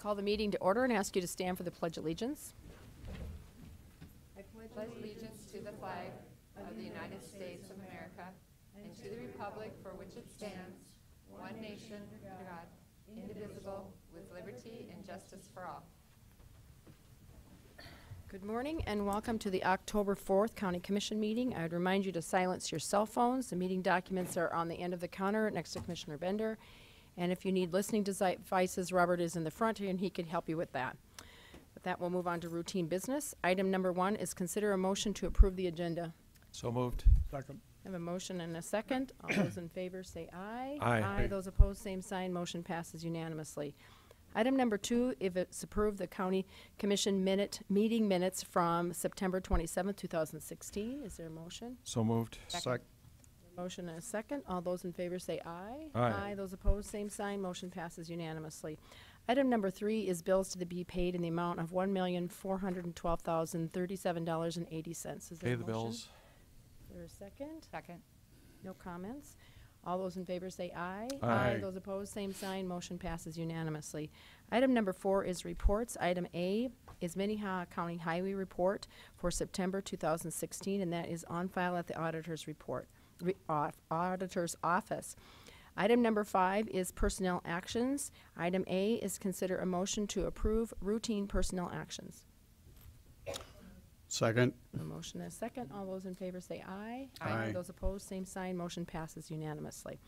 Call the meeting to order and ask you to stand for the Pledge of Allegiance. I pledge allegiance to the flag of the United States of America and to the republic for which it stands, one nation, under God, indivisible, with liberty and justice for all. Good morning and welcome to the October 4th County Commission meeting. I would remind you to silence your cell phones. The meeting documents are on the end of the counter next to Commissioner Bender. And if you need listening devices, Robert is in the front here and he can help you with that. With that, we'll move on to routine business. Item number 1 is consider a motion to approve the agenda. So moved. Second. I have a motion and a second. All those in favor say aye. Aye. Those opposed, same sign. Motion passes unanimously. Item number 2, if it's approved, the County Commission meeting minutes from September 27, 2016. Is there a motion? So moved. Second. Motion and a second. All those in favor say aye. Aye. Those opposed, same sign. Motion passes unanimously. Item number 3 is bills to be paid in the amount of $1,412,037.80. Is there Pay a the motion? bills. Is there a second? Second. No comments. All those in favor say aye. Aye. Those opposed, same sign. Motion passes unanimously. Item number 4 is reports. Item A is Minnehaha County Highway Report for September 2016, and that is on file at the auditor's auditor's office. Item number 5 is personnel actions. Item A is consider a motion to approve routine personnel actions. Second. A motion and a second. All those in favor say aye. Aye. Those opposed, same sign. Motion passes unanimously.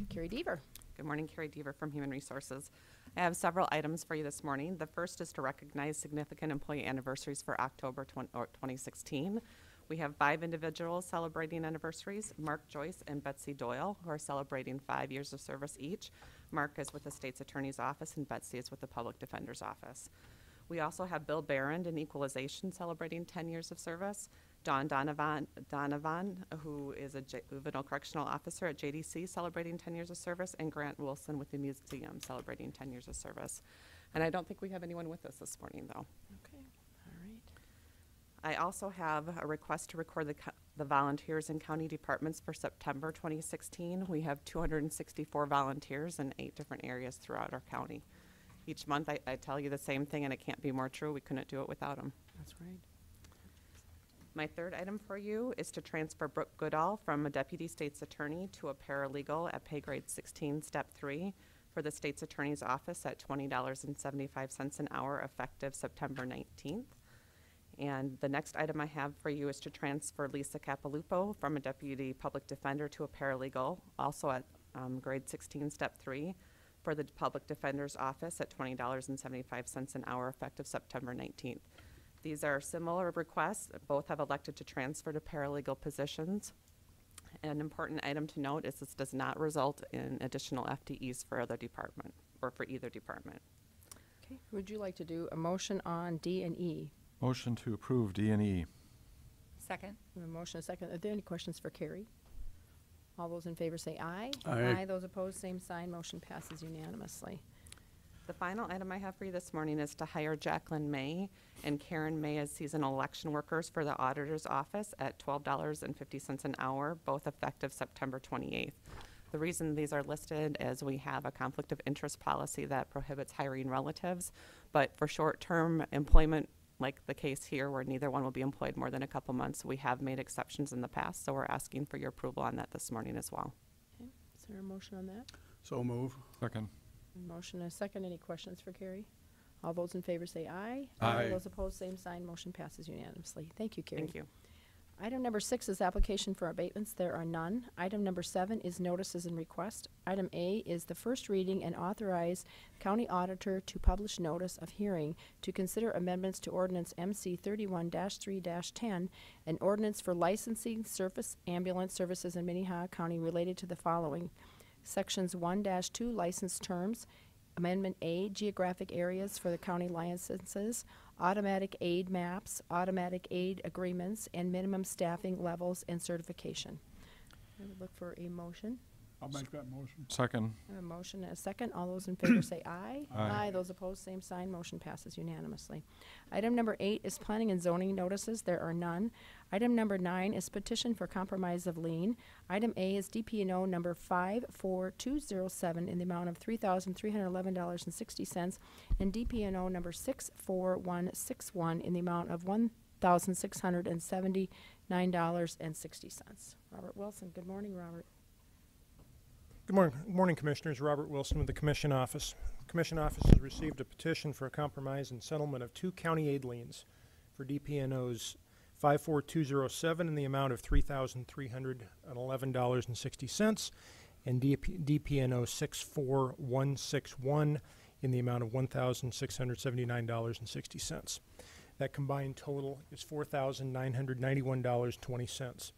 Carrie Deaver. Good morning, Carrie Deaver from Human Resources. I have several items for you this morning. The first is to recognize significant employee anniversaries for October 2016. We have 5 individuals celebrating anniversaries, Mark Joyce and Betsy Doyle, who are celebrating 5 years of service each. Mark is with the State's Attorney's Office and Betsy is with the Public Defender's Office. We also have Bill Barron in Equalization celebrating 10 years of service, Don Donovan, who is a juvenile correctional officer at JDC celebrating 10 years of service, and Grant Wilson with the museum celebrating 10 years of service. And I don't think we have anyone with us this morning, though. Okay. All right. I also have a request to record the volunteers in county departments for September 2016. We have 264 volunteers in 8 different areas throughout our county. Each month I tell you the same thing, and it can't be more true. We couldn't do it without them. That's right. My third item for you is to transfer Brooke Goodall from a deputy state's attorney to a paralegal at pay grade 16, step 3 for the state's attorney's office at $20.75 an hour effective September 19th. And the next item I have for you is to transfer Lisa Capilupo from a deputy public defender to a paralegal, also at grade 16, step 3 for the public defender's office at $20.75 an hour effective September 19th. These are similar requests. Both have elected to transfer to paralegal positions. An important item to note is this does not result in additional FTEs for either department. Okay. Would you like to do a motion on D and E? Motion to approve D&E. Second. We have a motion and a second. Are there any questions for Carrie? All those in favor say aye. Aye. Those opposed, same sign. Motion passes unanimously. The final item I have for you this morning is to hire Jacqueline May and Karen May as seasonal election workers for the auditor's office at $12.50 an hour, both effective September 28th. The reason these are listed is we have a conflict of interest policy that prohibits hiring relatives, but for short-term employment, like the case here where neither one will be employed more than a couple months, we have made exceptions in the past, so we're asking for your approval on that this morning as well. Okay. Is there a motion on that? So move. Second. Motion and a second. Any questions for Carrie? All those in favor say aye. Aye. Those opposed, same sign. Motion passes unanimously. Thank you, Carrie. Thank you. Item number 6 is application for abatements. There are none. Item number 7 is notices and request. Item A is the first reading and authorize county auditor to publish notice of hearing to consider amendments to ordinance MC 31-3-10, an ordinance for licensing surface ambulance services in Minnehaha County related to the following: Sections 1-2 license terms, Amendment A, geographic areas for the county licenses, automatic aid maps, automatic aid agreements, and minimum staffing levels and certification. I would look for a motion. I'll make that motion. Second. I have a motion and a second. All those in favor say aye. Aye. Those opposed, same sign. Motion passes unanimously. Item number 8 is planning and zoning notices. There are none. Item number 9 is petition for compromise of lien. Item A is DP&O number 54207 in the amount of $3,311.60 and DP&O number 64161 in the amount of $1,679.60. Robert Wilson. Good morning, Robert. Good morning, Commissioners. Robert Wilson with the Commission Office. The Commission Office has received a petition for a compromise and settlement of 2 county aid liens for DP&Os 54207 in the amount of $3,311.60 and DP&O 64161 in the amount of $1,679.60. That combined total is $4,991.20.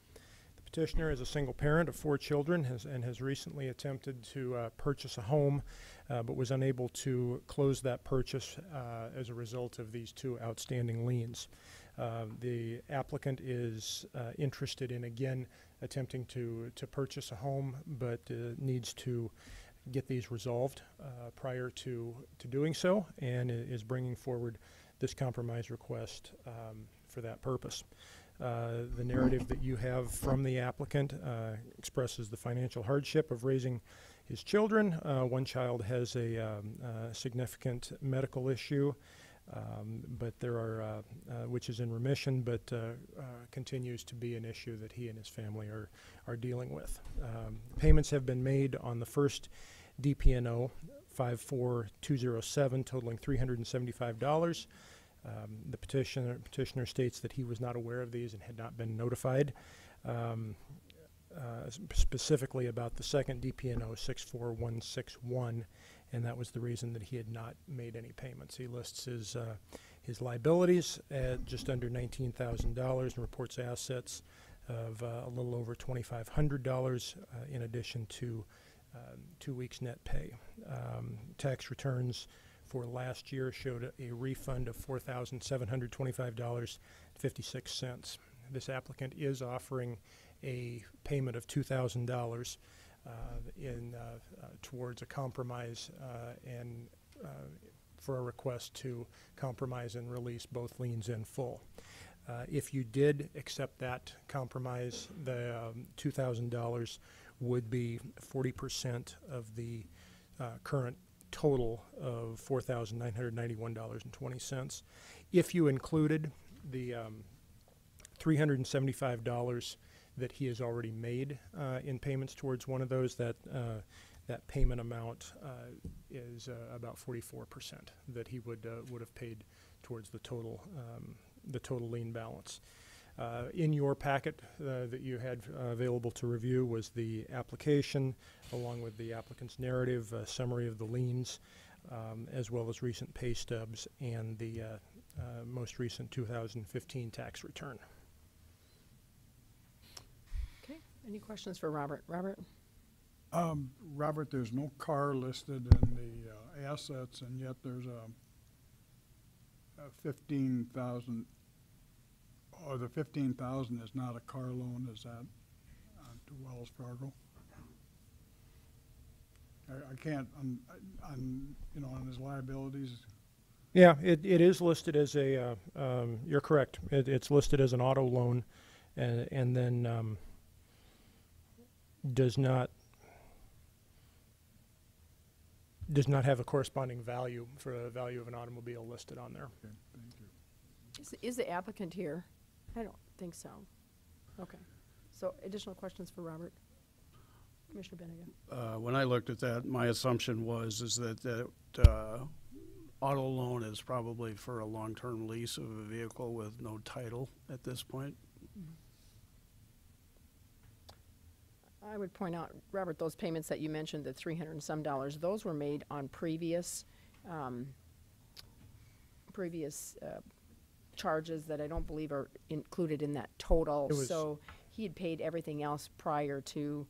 Petitioner is a single parent of 4 children and has recently attempted to purchase a home, but was unable to close that purchase as a result of these 2 outstanding liens. The applicant is interested in, again, attempting to purchase a home, but needs to get these resolved prior to doing so, and is bringing forward this compromise request for that purpose. The narrative that you have from the applicant expresses the financial hardship of raising his children. One child has a significant medical issue, but there are, which is in remission, but continues to be an issue that he and his family are dealing with. Payments have been made on the first DP&O 54207, totaling $375. The petitioner states that he was not aware of these and had not been notified, specifically about the second DP&O 64161, and that was the reason that he had not made any payments. He lists his liabilities at just under $19,000 and reports assets of a little over $2,500 in addition to 2 weeks net pay. Tax returns for last year showed a refund of $4,725.56. This applicant is offering a payment of $2,000 towards a compromise and for a request to compromise and release both liens in full. If you did accept that compromise, the $2,000 would be 40% of the current total of $4,991.20. If you included the $375 that he has already made in payments towards one of those, that payment amount is about 44% that he would have paid towards the total lien balance. In your packet that you had available to review was the application, along with the applicant's narrative, summary of the liens, as well as recent pay stubs and the most recent 2015 tax return. Okay. Any questions for Robert? Robert? Robert, there's no car listed in the assets, and yet there's a $15,000. Or the $15,000 is not a car loan, is that to Wells Fargo? I can't, on his liabilities. Yeah, it is listed as a, you're correct, it's listed as an auto loan, and then does not have a corresponding value for the value of an automobile listed on there. Okay, thank you. Is the applicant here? I don't think so. Okay. So additional questions for Robert? Commissioner Bennigan. When I looked at that, my assumption was that auto loan is probably for a long-term lease of a vehicle with no title at this point. I would point out, Robert, those payments that you mentioned, the $300 and some, those were made on previous charges that I don't believe are included in that total. So he had paid everything else prior to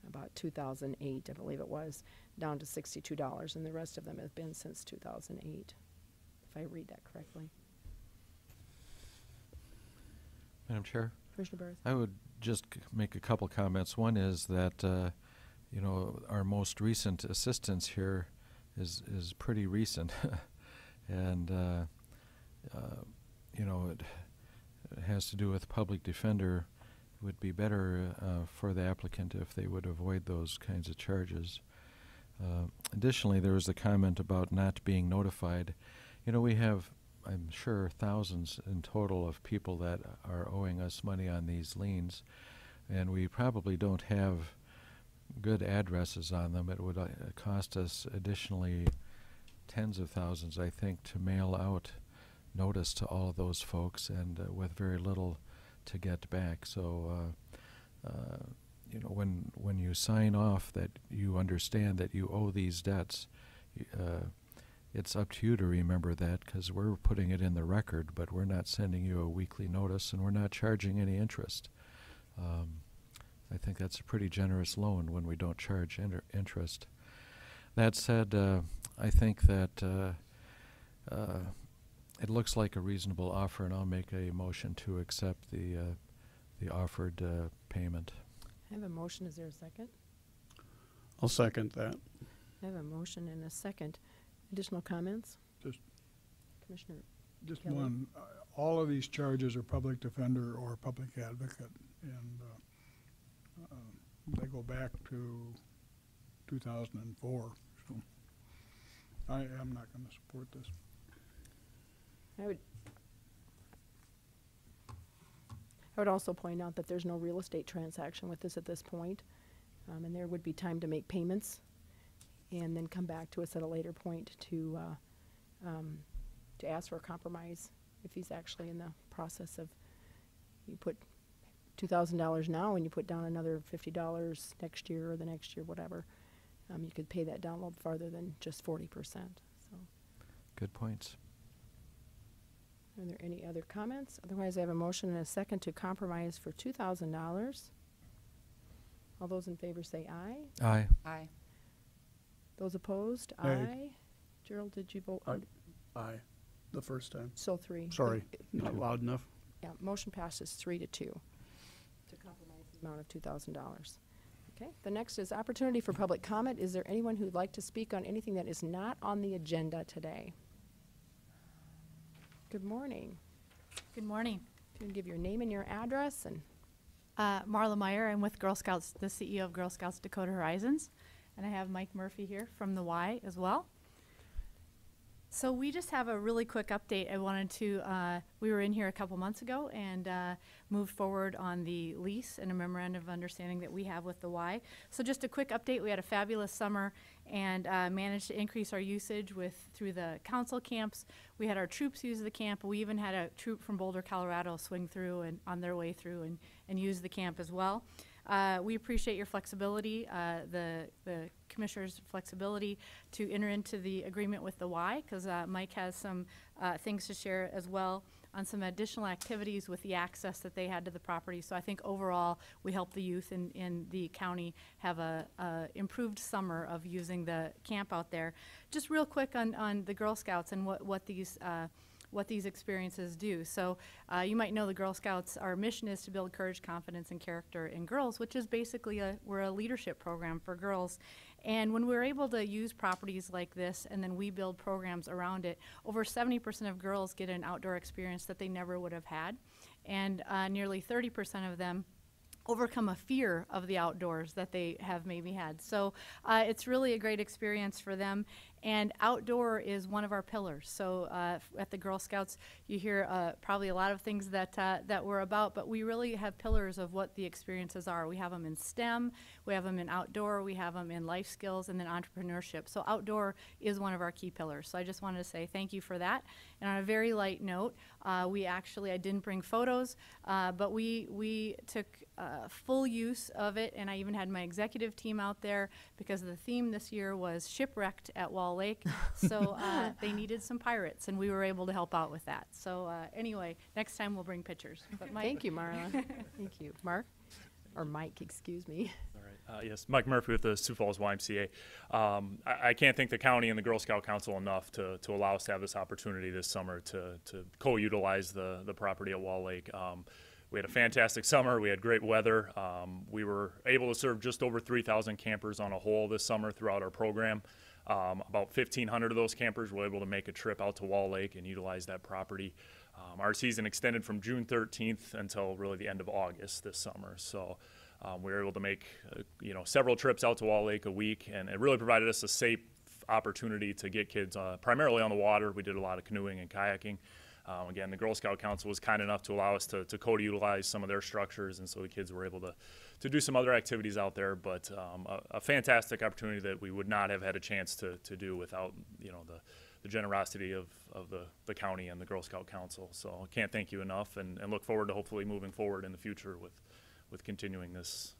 about 2008, I believe it was, down to $62, and the rest of them have been since 2008, if I read that correctly. Madam Chair? Commissioner Barth? I would just make a couple comments. One is that, you know, our most recent assistance here is pretty recent. And, you know, it has to do with public defender. It would be better for the applicant if they would avoid those kinds of charges. Additionally, there was a comment about not being notified. You know, we have, I'm sure, thousands in total of people that are owing us money on these liens, and we probably don't have good addresses on them. It would cost us additionally tens of thousands, I think, to mail out notice to all of those folks, and with very little to get back. So, you know, when you sign off that you understand that you owe these debts, it's up to you to remember that, because we're putting it in the record, but we're not sending you a weekly notice, and we're not charging any interest. I think that's a pretty generous loan when we don't charge interest. That said, I think that it looks like a reasonable offer, and I'll make a motion to accept the offered payment. I have a motion. Is there a second? I'll second that. I have a motion and a second. Additional comments? Just- Commissioner Just Kelly? one, all of these charges are public defender or public advocate, and they go back to 2004, so I am not going to support this. I would also point out that there's no real estate transaction with this at this point, and there would be time to make payments and then come back to us at a later point to ask for a compromise if he's actually in the process of, you put $2,000 now and you put down another $50 next year or the next year, whatever. You could pay that down a little farther than just 40%. So, Good points. are there any other comments? Otherwise, I have a motion and a second to compromise for $2,000. All those in favor say aye. Aye. Aye. Those opposed? Aye. Aye. Gerald, did you vote? Aye. Aye, the first time. So 3. Sorry, not loud enough. Yeah, motion passes 3-2 to compromise the amount of $2,000. Okay, the next is opportunity for public comment. Is there anyone who'd like to speak on anything that is not on the agenda today? Good morning. Good morning. If you can give your name and your address and Marla Meyer. I'm with Girl Scouts, the CEO of Girl Scouts Dakota Horizons. And I have Mike Murphy here from the Y as well. So we just have a really quick update. I wanted to, we were in here a couple months ago and moved forward on the lease and a memorandum of understanding that we have with the Y. So just a quick update. We had a fabulous summer and managed to increase our usage through the council camps. We had our troops use the camp. We even had a troop from Boulder, Colorado swing through and on their way through and use the camp as well. We appreciate your flexibility, the commissioner's flexibility to enter into the agreement with the Y, because Mike has some things to share as well on some additional activities with the access that they had to the property. So I think overall we helped the youth in the county have a improved summer of using the camp out there. Just real quick on the Girl Scouts and what these experiences do. So you might know the Girl Scouts, our mission is to build courage, confidence, and character in girls, which is basically we're a leadership program for girls. And when we're able to use properties like this and then we build programs around it, over 70% of girls get an outdoor experience that they never would have had. And nearly 30% of them overcome a fear of the outdoors that they have maybe had. So it's really a great experience for them. And outdoor is one of our pillars. So at the Girl Scouts, you hear probably a lot of things that we're about, but we really have pillars of what the experiences are. We have them in STEM, we have them in outdoor, we have them in life skills, and then entrepreneurship. So outdoor is one of our key pillars. So I just wanted to say thank you for that. And on a very light note, I didn't bring photos, but we took full use of it, and I even had my executive team out there because the theme this year was shipwrecked at Wall Lake. So they needed some pirates, and we were able to help out with that. So anyway, next time we'll bring pictures. But Mike, thank you, Marla. Thank you. Mark? Or Mike, excuse me. All right. Yes, Mike Murphy with the Sioux Falls YMCA. I can't thank the county and the Girl Scout Council enough to allow us to have this opportunity this summer to co-utilize the property at Wall Lake. we had a fantastic summer. We had great weather. We were able to serve just over 3,000 campers on a whole this summer throughout our program. About 1,500 of those campers were able to make a trip out to Wall Lake and utilize that property. Our season extended from June 13th until really the end of August this summer. So we were able to make several trips out to Wall Lake a week, and it really provided us a safe opportunity to get kids primarily on the water. We did a lot of canoeing and kayaking. Again, the Girl Scout Council was kind enough to allow us to co-utilize some of their structures, and so the kids were able to do some other activities out there. But a fantastic opportunity that we would not have had a chance to do without the generosity of the county and the Girl Scout Council. So I can't thank you enough, and look forward to hopefully moving forward in the future with continuing this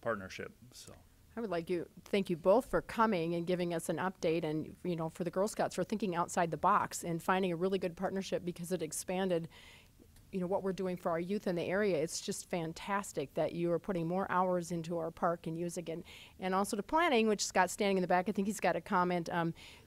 partnership. So. I would like to thank you both for coming and giving us an update, and for the Girl Scouts for thinking outside the box and finding a really good partnership, because it expanded what we're doing for our youth in the area. It's just fantastic that you are putting more hours into our park and using it. And also to planning, which Scott's standing in the back. I think he's got a comment.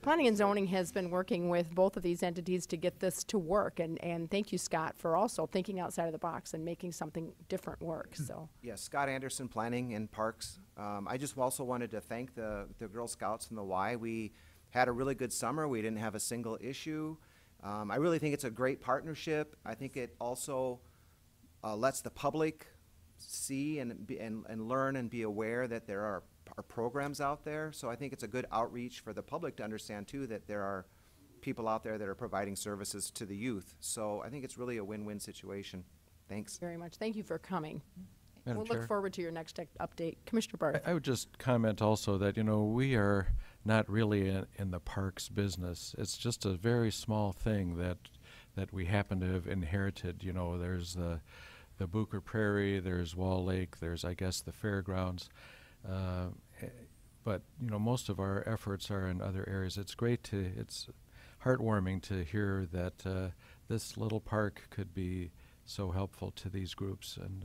Planning and zoning has been working with both of these entities to get this to work. And thank you, Scott, for also thinking outside of the box and making something different work. So. Yes, Scott Anderson, Planning and Parks. I just also wanted to thank the Girl Scouts and the Y. We had a really good summer. We didn't have a single issue. I really think it's a great partnership. I think it also lets the public see and learn and be aware that there are programs out there. So I think it's a good outreach for the public to understand too that there are people out there that are providing services to the youth. So I think it's really a win-win situation. Thanks. Very much. Thank you for coming. Madam We'll Chair? look forward to your next update. Commissioner Barth. I would just comment also that, we are not really in the parks business. It's just a very small thing that we happen to have inherited. There's the Booker Prairie, there's Wall Lake, there's, I guess, the fairgrounds. But, most of our efforts are in other areas. It's heartwarming to hear that this little park could be so helpful to these groups, and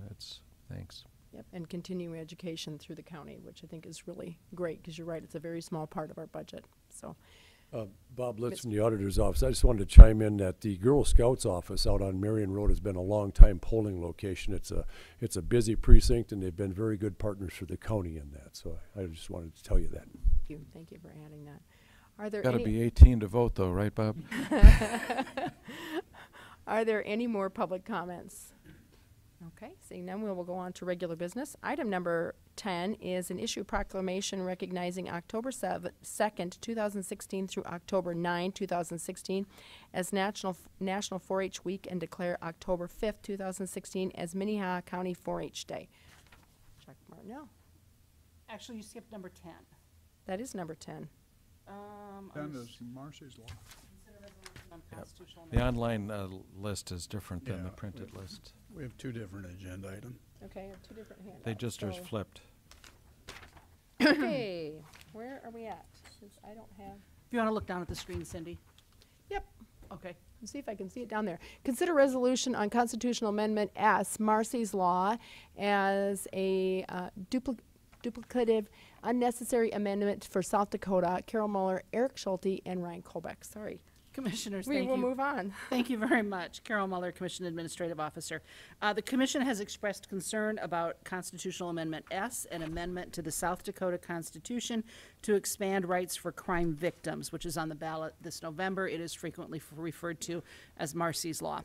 thanks. Yep, and continuing education through the county, which I think is really great, because you're right, it's a very small part of our budget. So, Bob Litz from the Auditor's Office. I just wanted to chime in that the Girl Scouts office out on Marion Road has been a long-time polling location. It's a busy precinct, and they've been very good partners for the county in that. So I just wanted to tell you that. Thank you for adding that. Are there Got to any be 18 to vote, though, right, Bob? Are there any more public comments? Okay, seeing none, we will go on to regular business. Item number 10 is an issue proclamation recognizing October 2nd, 2016 through October 9, 2016 as National 4-H Week, and declare October 5th, 2016 as Minnehaha County 4-H Day. Chuck Martinell. Actually, you skipped number 10. That is number 10. Then is Marcy's Law. The online list is different than Yeah, the printed list. We have two different agenda items. Okay, I have two different handouts. They just are so- flipped. Okay, where are we at? Since I don't have. If you want to look down at the screen, Cindy. Yep. Okay. Let's see if I can see it down there. Consider resolution on constitutional amendment S, Marcy's Law, as a duplicative, unnecessary amendment for South Dakota. Carol Muller, Eric Schulte, and Ryan Colbeck. Sorry. Commissioners, We thank will you. move on. Thank you very much. Carol Muller, Commission Administrative Officer. The Commission has expressed concern about Constitutional Amendment S, an amendment to the South Dakota Constitution to expand rights for crime victims, which is on the ballot this November. It is frequently referred to as Marcy's Law.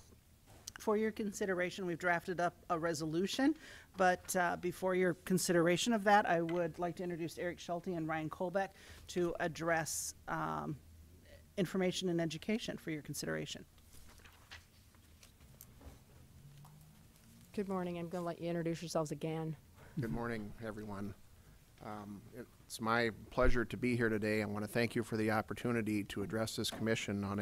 For your consideration, we've drafted up a resolution, but before your consideration of that, I would like to introduce Eric Schulte and Ryan Colbeck to address information and education for your consideration. Good morning. I'm going to let you introduce yourselves again. Good morning, everyone. It's my pleasure to be here today. I want to thank you for the opportunity to address this commission on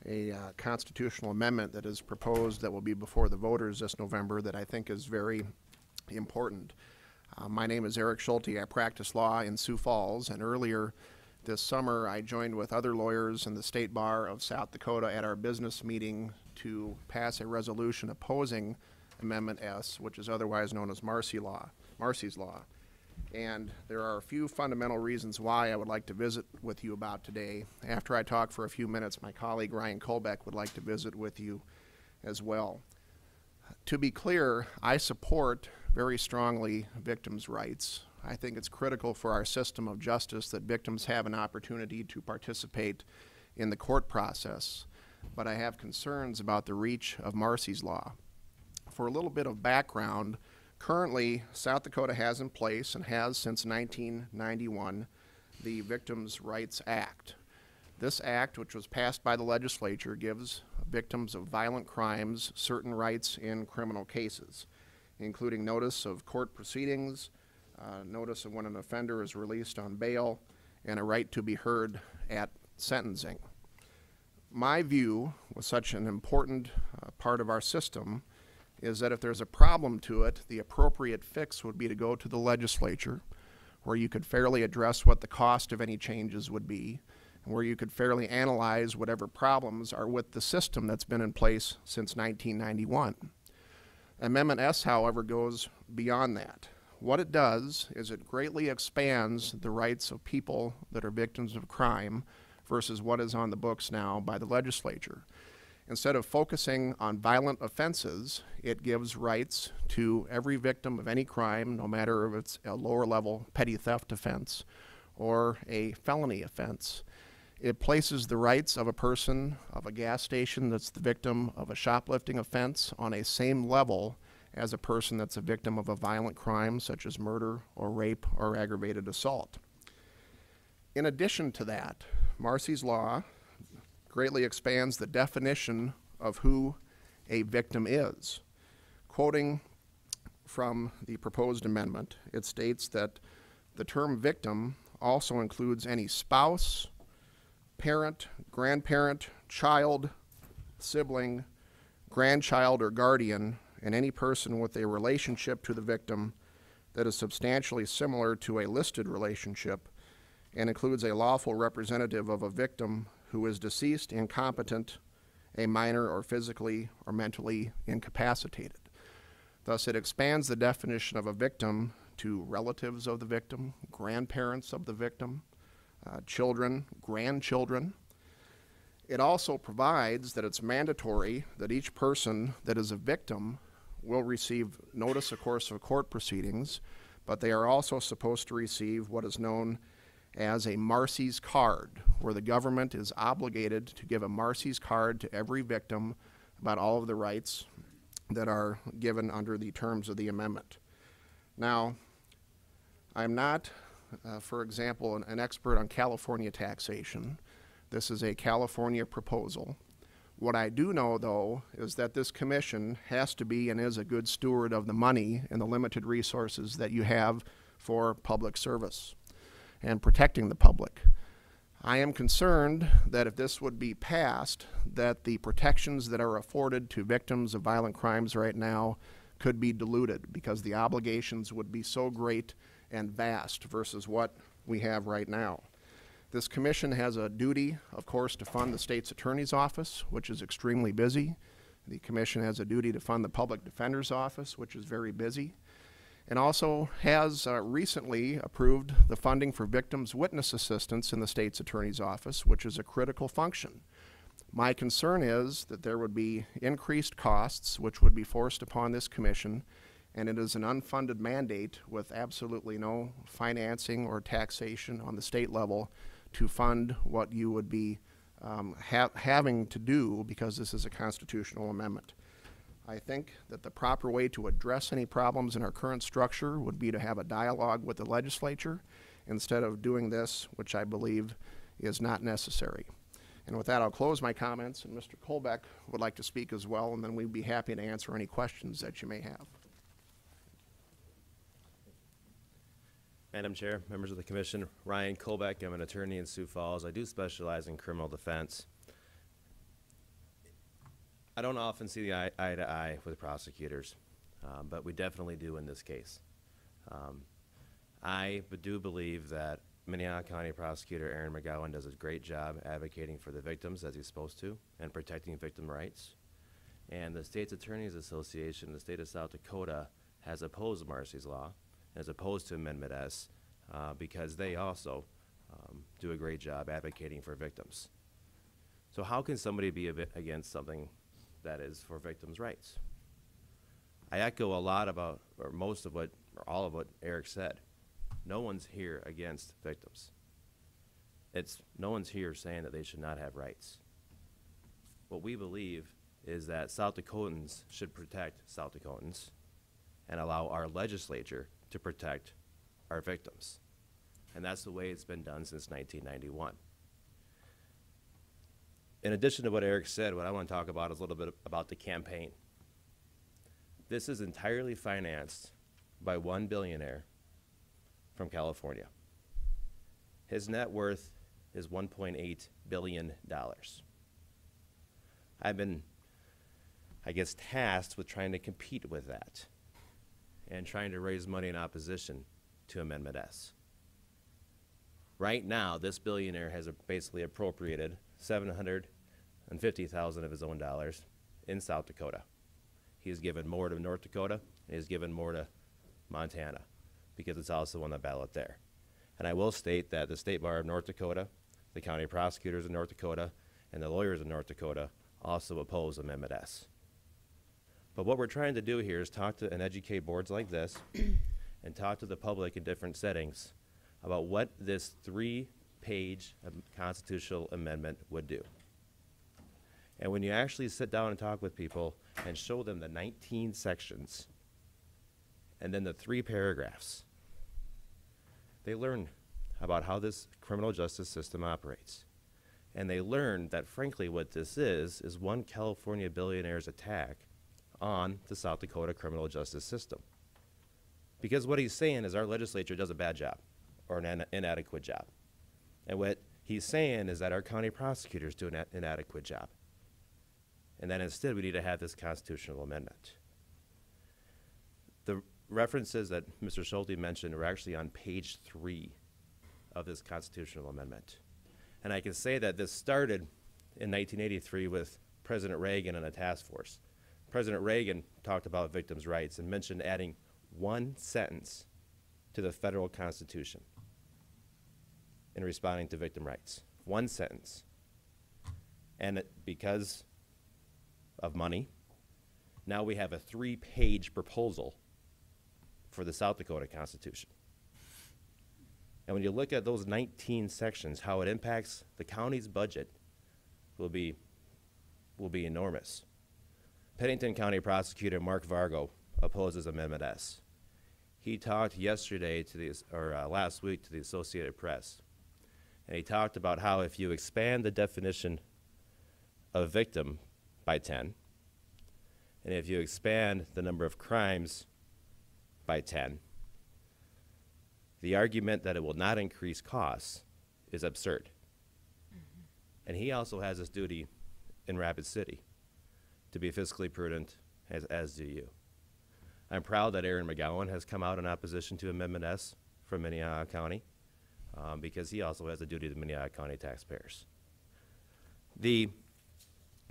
a constitutional amendment that is proposed that will be before the voters this November that I think is very important. My name is Eric Schulte. I practice law in Sioux Falls, and earlier this summer I joined with other lawyers in the State Bar of South Dakota at our business meeting to pass a resolution opposing Amendment S, which is otherwise known as Marcy's Law. And there are a few fundamental reasons why I would like to visit with you about today. After I talk for a few minutes, my colleague Ryan Colbeck would like to visit with you as well. To be clear, I support very strongly victims' rights. I think it's critical for our system of justice that victims have an opportunity to participate in the court process, but I have concerns about the reach of Marcy's Law. For a little bit of background, currently South Dakota has in place and has since 1991 the Victims' Rights Act. This act, which was passed by the legislature, gives victims of violent crimes certain rights in criminal cases, including notice of court proceedings, notice of when an offender is released on bail, and a right to be heard at sentencing. My view with such an important part of our system is that if there's a problem to it, the appropriate fix would be to go to the legislature, where you could fairly address what the cost of any changes would be, and where you could fairly analyze whatever problems are with the system that's been in place since 1991. Amendment S, however, goes beyond that. What it does is it greatly expands the rights of people that are victims of crime versus what is on the books now by the legislature. Instead of focusing on violent offenses, it gives rights to every victim of any crime, no matter if it's a lower level petty theft offense or a felony offense. It places the rights of a person of a gas station that's the victim of a shoplifting offense on a same level as a person that's a victim of a violent crime such as murder or rape or aggravated assault. In addition to that, Marcy's Law greatly expands the definition of who a victim is. Quoting from the proposed amendment, it states that the term victim also includes any spouse, parent, grandparent, child, sibling, grandchild, or guardian, and any person with a relationship to the victim that is substantially similar to a listed relationship, and includes a lawful representative of a victim who is deceased, incompetent, a minor, or physically or mentally incapacitated. Thus, it expands the definition of a victim to relatives of the victim, grandparents of the victim, children, grandchildren. It also provides that it's mandatory that each person that is a victim will receive notice, of course, of court proceedings, but they are also supposed to receive what is known as a Marcy's card, where the government is obligated to give a Marcy's card to every victim about all of the rights that are given under the terms of the amendment. Now, I'm not, for example, an expert on California taxation. This is a California proposal. What I do know, though, is that this commission has to be and is a good steward of the money and the limited resources that you have for public service and protecting the public. I am concerned that if this would be passed, that the protections that are afforded to victims of violent crimes right now could be diluted because the obligations would be so great and vast versus what we have right now. This commission has a duty, of course, to fund the state's attorney's office, which is extremely busy. The commission has a duty to fund the public defender's office, which is very busy, and also has recently approved the funding for victims' witness assistance in the state's attorney's office, which is a critical function. My concern is that there would be increased costs, which would be forced upon this commission, and it is an unfunded mandate with absolutely no financing or taxation on the state level to fund what you would be having to do because this is a constitutional amendment. I think that the proper way to address any problems in our current structure would be to have a dialogue with the legislature instead of doing this, which I believe is not necessary. And with that, I'll close my comments, and Mr. Colbeck would like to speak as well, and then we'd be happy to answer any questions that you may have. Madam Chair, members of the Commission, Ryan Colbeck. I'm an attorney in Sioux Falls. I do specialize in criminal defense. I don't often see the eye to eye with prosecutors, but we definitely do in this case. I do believe that Minnehaha County Prosecutor Aaron McGowan does a great job advocating for the victims as he's supposed to and protecting victim rights. And the State's Attorneys Association in the state of South Dakota has opposed Marcy's Law, as opposed to Amendment S, because they also do a great job advocating for victims. So how can somebody be against something that is for victims' rights? I echo a lot about, or most of what, or all of what Eric said. No one's here against victims. No one's here saying that they should not have rights. What we believe is that South Dakotans should protect South Dakotans and allow our legislature to protect our victims. And that's the way it's been done since 1991. In addition to what Eric said, what I want to talk about is a little bit about the campaign. This is entirely financed by one billionaire from California. His net worth is $1.8 billion. I've been, I guess, tasked with trying to compete with that and trying to raise money in opposition to Amendment S. Right now, this billionaire has basically appropriated $750,000 of his own dollars in South Dakota. He's given more to North Dakota, and he's given more to Montana, because it's also on the ballot there. And I will state that the State Bar of North Dakota, the county prosecutors of North Dakota, and the lawyers of North Dakota also oppose Amendment S. But what we're trying to do here is talk to and educate boards like this and talk to the public in different settings about what this 3-page constitutional amendment would do. And when you actually sit down and talk with people and show them the 19 sections and then the 3 paragraphs, they learn about how this criminal justice system operates. And they learn that, frankly, what this is one California billionaire's attack on the South Dakota criminal justice system. Because what he's saying is our legislature does a bad job or an inadequate job. And what he's saying is that our county prosecutors do an inadequate job. And that instead we need to have this constitutional amendment. The references that Mr. Schulte mentioned were actually on page 3 of this constitutional amendment. And I can say that this started in 1983 with President Reagan and a task force. President Reagan talked about victims' rights and mentioned adding 1 sentence to the federal Constitution in responding to victim rights. 1 sentence. And because of money, now we have a 3-page proposal for the South Dakota Constitution. And when you look at those 19 sections, how it impacts the county's budget will be enormous. Pennington County Prosecutor Mark Vargo opposes Amendment S. He talked yesterday last week to the Associated Press, and he talked about how if you expand the definition of victim by 10, and if you expand the number of crimes by 10, the argument that it will not increase costs is absurd. Mm-hmm. And he also has this duty in Rapid City to be fiscally prudent, as do you. I'm proud that Aaron McGowan has come out in opposition to Amendment S from Minnehaha County because he also has a duty to Minnehaha County taxpayers. The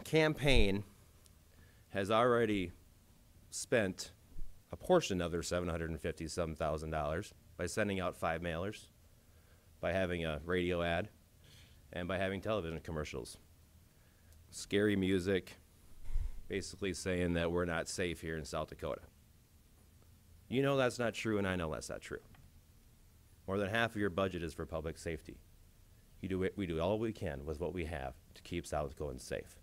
campaign has already spent a portion of their $750,000 by sending out 5 mailers, by having a radio ad, and by having television commercials. Scary music, basically saying that we're not safe here in South Dakota. You know that's not true, and I know that's not true. More than half of your budget is for public safety. We do all we can with what we have to keep South Dakotans safe.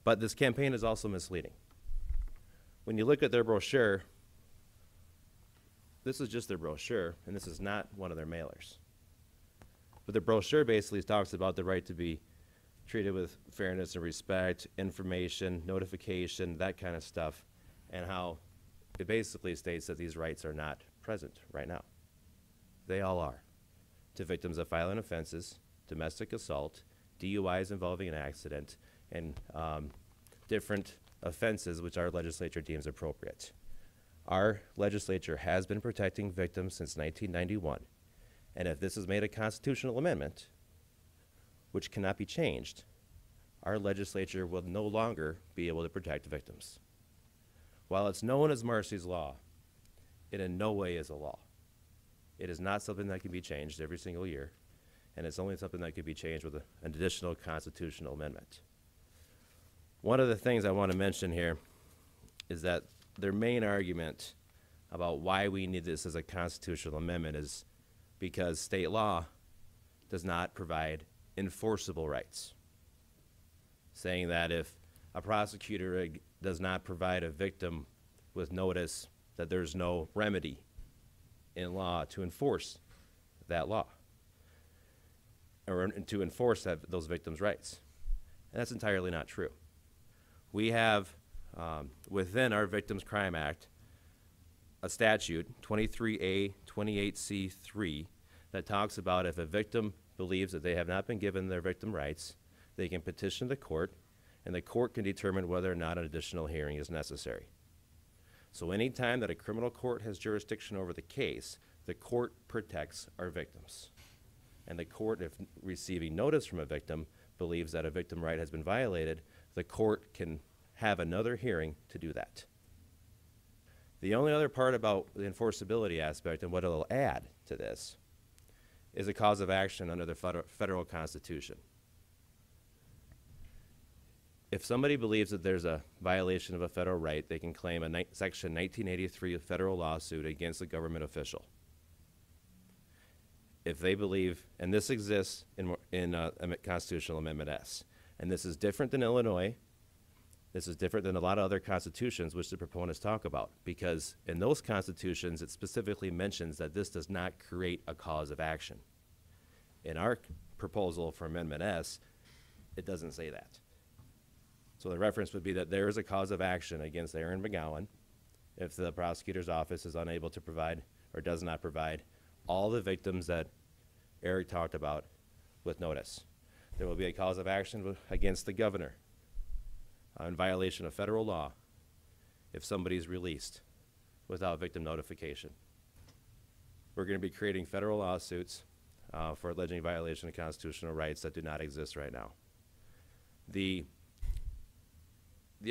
But this campaign is also misleading. When you look at their brochure, this is just their brochure, and this is not one of their mailers. But the brochure basically talks about the right to be treated with fairness and respect, information, notification, that kind of stuff, and how it basically states that these rights are not present right now. They all are. To victims of violent offenses, domestic assault, DUIs involving an accident, and different offenses which our legislature deems appropriate. Our legislature has been protecting victims since 1991, and if this is made a constitutional amendment, which cannot be changed, our legislature will no longer be able to protect victims. While it's known as Marcy's Law, it in no way is a law. It is not something that can be changed every single year, and it's only something that could be changed with an additional constitutional amendment. One of the things I want to mention here is that their main argument about why we need this as a constitutional amendment is because state law does not provide enforceable rights, saying that if a prosecutor does not provide a victim with notice, that there's no remedy in law to enforce that law or to enforce those victims' rights. And that's entirely not true. We have within our Victims Crime Act a statute, 23A 28C3, that talks about if a victim believes that they have not been given their victim rights, they can petition the court, and the court can determine whether or not an additional hearing is necessary. So anytime that a criminal court has jurisdiction over the case, the court protects our victims. And the court, if receiving notice from a victim, believes that a victim right has been violated, the court can have another hearing to do that. The only other part about the enforceability aspect and what it'll add to this is a cause of action under the federal Constitution. If somebody believes that there's a violation of a federal right, they can claim a Section 1983 federal lawsuit against a government official. If they believe, and this exists in Constitutional Amendment S, and this is different than Illinois, this is different than a lot of other constitutions which the proponents talk about, because in those constitutions it specifically mentions that this does not create a cause of action. In our proposal for Amendment S, it doesn't say that. So the reference would be that there is a cause of action against Aaron McGowan if the prosecutor's office is unable to provide or does not provide all the victims that Eric talked about with notice. There will be a cause of action against the governor in violation of federal law if somebody is released without victim notification. We're going to be creating federal lawsuits for alleging violation of constitutional rights that do not exist right now. The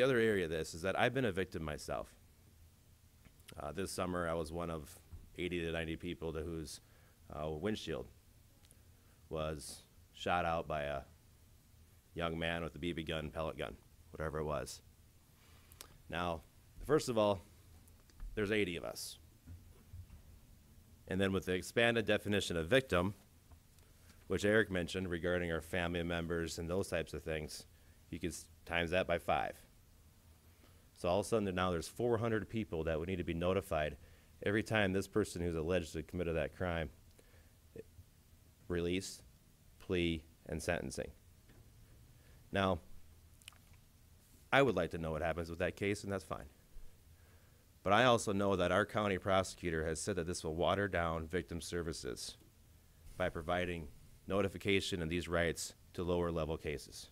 other area of this is that I've been a victim myself. This summer I was one of 80 to 90 people whose windshield was shot out by a young man with a BB gun, pellet gun, whatever it was. Now, first of all, there's 80 of us. And then with the expanded definition of victim, which Eric mentioned regarding our family members and those types of things, you could times that by 5. So all of a sudden now there's 400 people that would need to be notified every time this person who's alleged to have committed that crime release, plea, and sentencing. Now, I would like to know what happens with that case, and that's fine. But I also know that our county prosecutor has said that this will water down victim services by providing notification of these rights to lower level cases.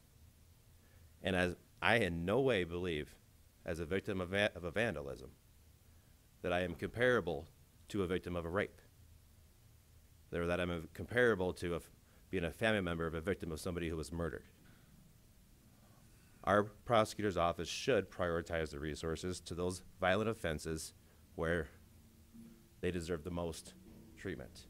And as I in no way believe, as a victim of a vandalism, that I am comparable to a victim of a rape, or that I'm comparable to being a family member of a victim of somebody who was murdered. Our prosecutor's office should prioritize the resources to those violent offenses where they deserve the most treatment.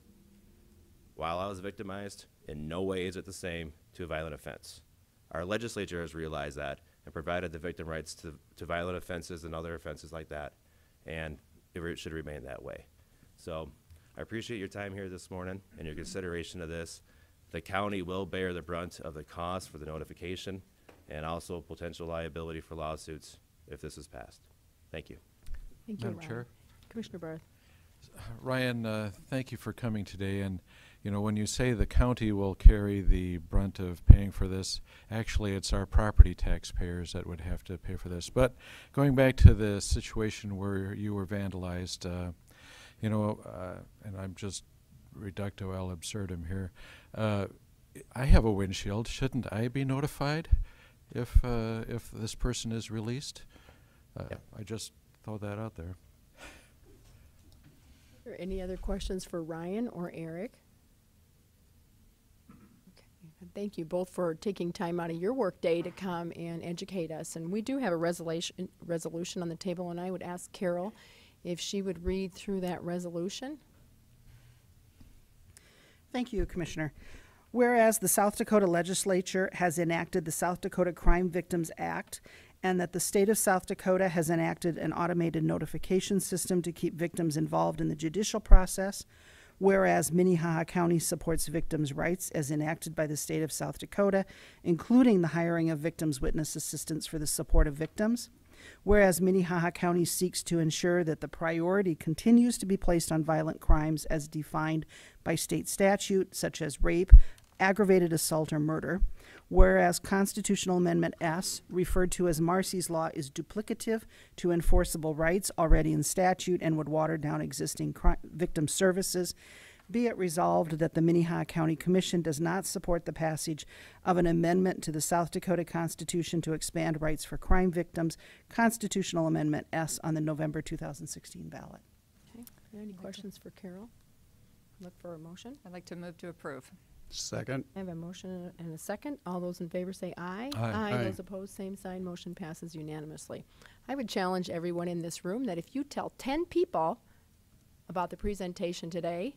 While I was victimized, in no way is it the same to a violent offense. Our legislature has realized that and provided the victim rights to violent offenses and other offenses like that, and it should remain that way. So I appreciate your time here this morning and your consideration of this. The county will bear the brunt of the cost for the notification and also potential liability for lawsuits if this is passed. Thank you. Thank you, Madam Ryan. Chair. Commissioner Barth. Ryan, thank you for coming today. And, you know, when you say the county will carry the brunt of paying for this, actually it's our property taxpayers that would have to pay for this. But going back to the situation where you were vandalized, you know, and I'm just reducto ad absurdum here, I have a windshield. Shouldn't I be notified if this person is released? Yeah. I just throw that out there. Are there any other questions for Ryan or Eric? Okay. Thank you both for taking time out of your work day to come and educate us. And we do have a resolution on the table, and I would ask Carol if she would read through that resolution. Thank you, Commissioner. Whereas the South Dakota Legislature has enacted the South Dakota Crime Victims Act and that the state of South Dakota has enacted an automated notification system to keep victims involved in the judicial process, whereas Minnehaha County supports victims' rights as enacted by the state of South Dakota, including the hiring of victims' witness assistants for the support of victims, whereas Minnehaha County seeks to ensure that the priority continues to be placed on violent crimes as defined by state statute, such as rape, aggravated assault, or murder, whereas Constitutional Amendment S, referred to as Marcy's Law, is duplicative to enforceable rights already in statute and would water down existing victim services. Be it resolved that the Minnehaha County Commission does not support the passage of an amendment to the South Dakota Constitution to expand rights for crime victims, Constitutional Amendment S, on the November 2016 ballot. Okay. Are there any questions for Carol? Look for a motion. I'd like to move to approve. Second. I have a motion and a second. All those in favor say aye. Aye. Aye. Those opposed, same sign. Motion passes unanimously. I would challenge everyone in this room that if you tell 10 people about the presentation today,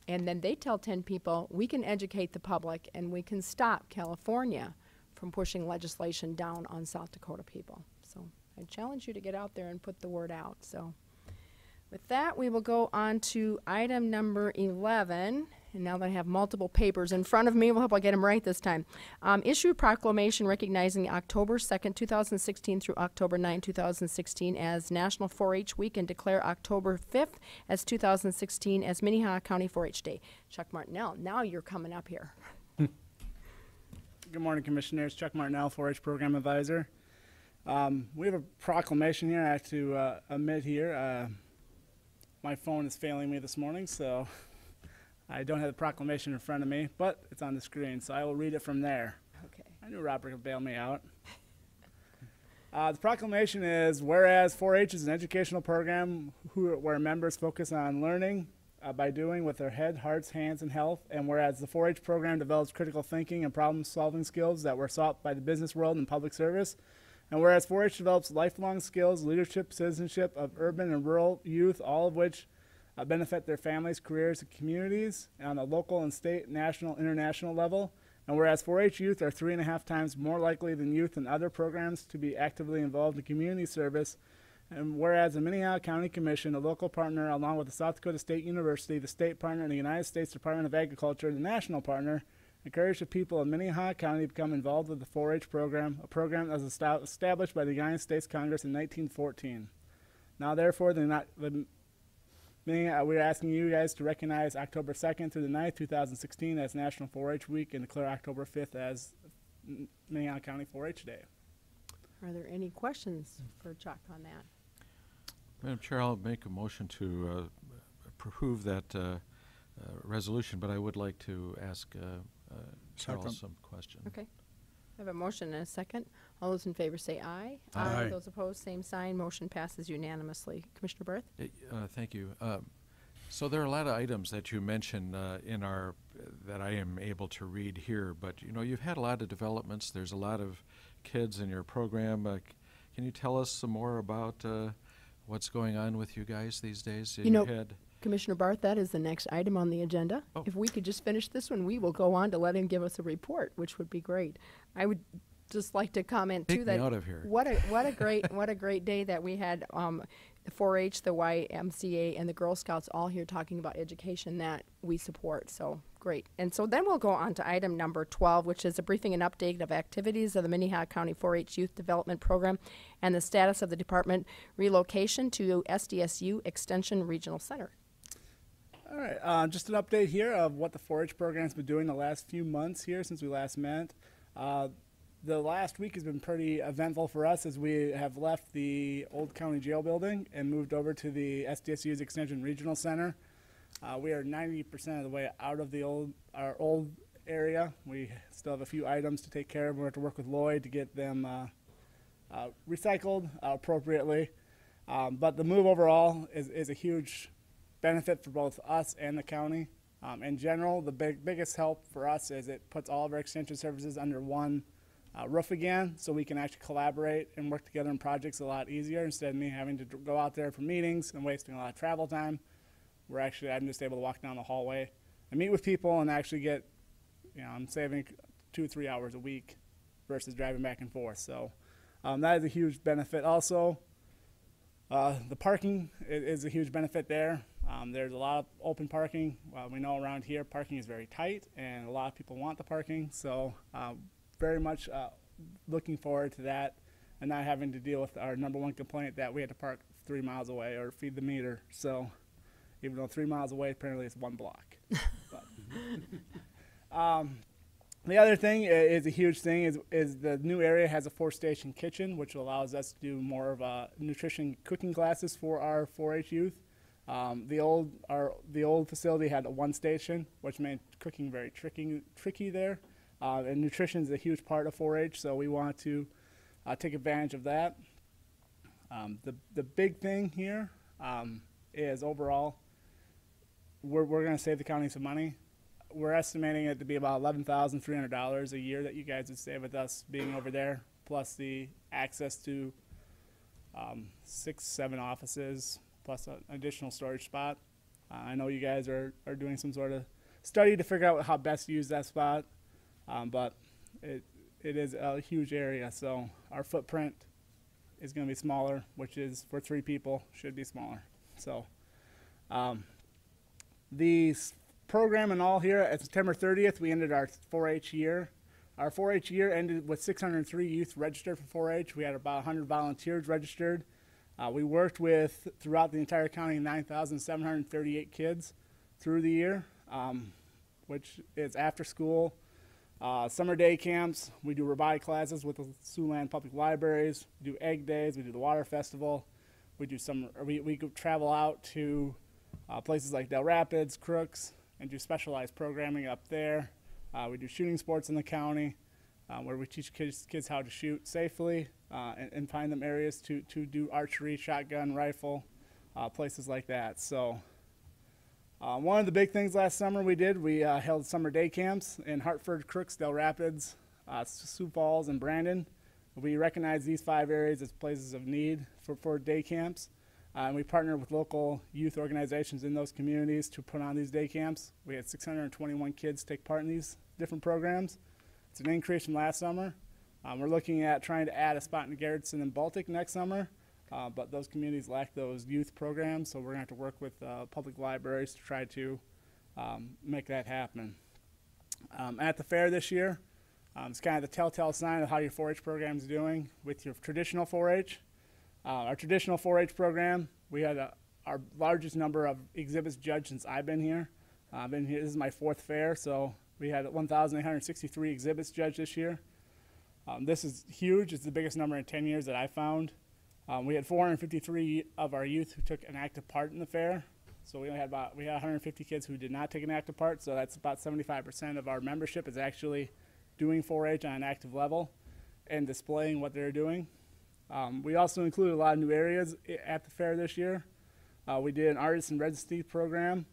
and then they tell 10 people, we can educate the public and we can stop California from pushing legislation down on South Dakota people. So I challenge you to get out there and put the word out. So with that, we will go on to item number 11. And now that I have multiple papers in front of me, we'll hope I get them right this time. Issue a proclamation recognizing October 2nd, 2016 through October 9, 2016 as National 4-H Week and declare October 5th as 2016 as Minnehaha County 4-H Day. Chuck Martinell, now you're coming up here. Good morning, Commissioners. Chuck Martinell, 4-H Program Advisor. We have a proclamation here I have to admit here. My phone is failing me this morning, so I don't have the proclamation in front of me, but it's on the screen, so I will read it from there. Okay. I knew Robert would bail me out. The proclamation is, whereas 4-H is an educational program where members focus on learning by doing with their head, hearts, hands, and health, and whereas the 4-H program develops critical thinking and problem-solving skills that were sought by the business world and public service, and whereas 4-H develops lifelong skills, leadership, citizenship of urban and rural youth, all of which benefit their families, careers, and communities on a local and state, national, international level. And whereas 4-H youth are 3.5 times more likely than youth in other programs to be actively involved in community service. And whereas the Minnehaha County Commission, a local partner, along with the South Dakota State University, the state partner, and the United States Department of Agriculture, the national partner, encourage the people of Minnehaha County to become involved with the 4-H program, a program that was established by the United States Congress in 1914. Now, therefore, we're asking you guys to recognize October 2nd through the 9th, 2016 as National 4-H Week and declare October 5th as Minnehaha County 4-H Day. Are there any questions for Chuck on that? Madam Chair, I'll make a motion to approve that resolution, but I would like to ask Carol some questions. Okay. I have a motion and a second. All those in favor say aye. Aye. Those opposed, same sign. Motion passes unanimously. Commissioner Berth? Thank you. So there are a lot of items that you mentioned that I am able to read here, but you know, you've had a lot of developments. There's a lot of kids in your program. Can you tell us some more about what's going on with you guys these days? You know, Commissioner Barth, that is the next item on the agenda. Oh. If we could just finish this one, we will go on to let him give us a report, which would be great. I would just like to comment too that out of here. what a great day that we had the 4-H, the YMCA, and the Girl Scouts all here talking about education that we support. So great. And so then we'll go on to item number 12, which is a briefing and update of activities of the Minnehaha County 4-H Youth Development Program and the status of the department relocation to SDSU Extension Regional Center. All right, just an update here of what the 4-H program's been doing the last few months here since we last met. The last week has been pretty eventful for us as we have left the old county jail building and moved over to the SDSU's Extension Regional Center. We are 90% of the way out of our old area. We still have a few items to take care of. We have to work with Lloyd to get them recycled appropriately. But the move overall is a huge benefit for both us and the county. In general, the biggest help for us is it puts all of our extension services under one roof again, so we can actually collaborate and work together on projects a lot easier instead of me having to go out there for meetings and wasting a lot of travel time. I'm just able to walk down the hallway and meet with people and actually get, I'm saving 2-3 hours a week versus driving back and forth. So That is a huge benefit. Also, the parking is a huge benefit there. There's a lot of open parking. We know around here parking is very tight, and a lot of people want the parking. So very much looking forward to that, and not having to deal with our #1 complaint that we had to park 3 miles away or feed the meter. So even though 3 miles away, apparently it's 1 block. The other thing is a huge thing is the new area has a 4-station kitchen, which allows us to do more of nutrition cooking classes for our 4-H youth. The old facility had a 1-station, which made cooking very tricky there. And nutrition is a huge part of 4-H, so we want to take advantage of that. The big thing here is overall, we're going to save the county some money. We're estimating it to be about $11,300 a year that you guys would save with us being over there, plus the access to 6, 7 offices, plus an additional storage spot. I know you guys are doing some sort of study to figure out how best to use that spot, but it is a huge area, so our footprint is going to be smaller, which is for 3 people should be smaller. So the program and all here at September 30th, we ended our 4-H year. Our 4-H year ended with 603 youth registered for 4-H. We had about 100 volunteers registered. We worked with, throughout the entire county, 9,738 kids through the year, which is after school, summer day camps. We do robotic classes with the Siouxland Public Libraries. We do egg days. We do the water festival. We go travel out to places like Del Rapids, Crooks, and do specialized programming up there. We do shooting sports in the county, where we teach kids how to shoot safely and find them areas to do archery, shotgun, rifle, places like that. So one of the big things last summer we held summer day camps in Hartford, Crooks, Del Rapids, Sioux Falls, and Brandon. We recognize these 5 areas as places of need for day camps. And we partner with local youth organizations in those communities to put on these day camps. We had 621 kids take part in these different programs. It's an increase from last summer. We're looking at trying to add a spot in Garrettson and Baltic next summer, but those communities lack those youth programs, so we're going to have to work with public libraries to try to make that happen. At the fair this year, it's kind of the telltale sign of how your 4-H program is doing with your traditional 4-H. Our traditional 4-H program, we had our largest number of exhibits judged since I've been here. This is my 4th fair, so we had 1,863 exhibits judged this year. This is huge. It's the biggest number in 10 years that I found. We had 453 of our youth who took an active part in the fair. So we had 150 kids who did not take an active part, so that's about 75% of our membership is actually doing 4-H on an active level and displaying what they're doing. We also included a lot of new areas at the fair this year. We did an artist and residency program.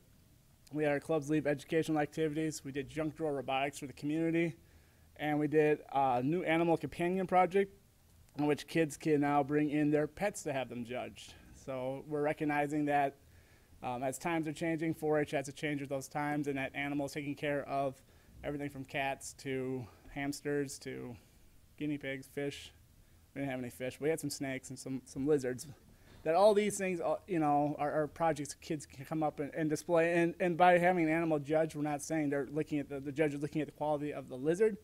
We had our clubs leave educational activities. We did junk drawer robotics for the community. And we did a new animal companion project in which kids can now bring in their pets to have them judged. So we're recognizing that as times are changing, 4-H has to change with those times, and that animals taking care of everything from cats to hamsters to guinea pigs, fish. We didn't have any fish. We had some snakes and some lizards. That all these things, are projects kids can come up and display. And by having an animal judge, we're not saying they're looking at the judge is looking at the quality of the lizard.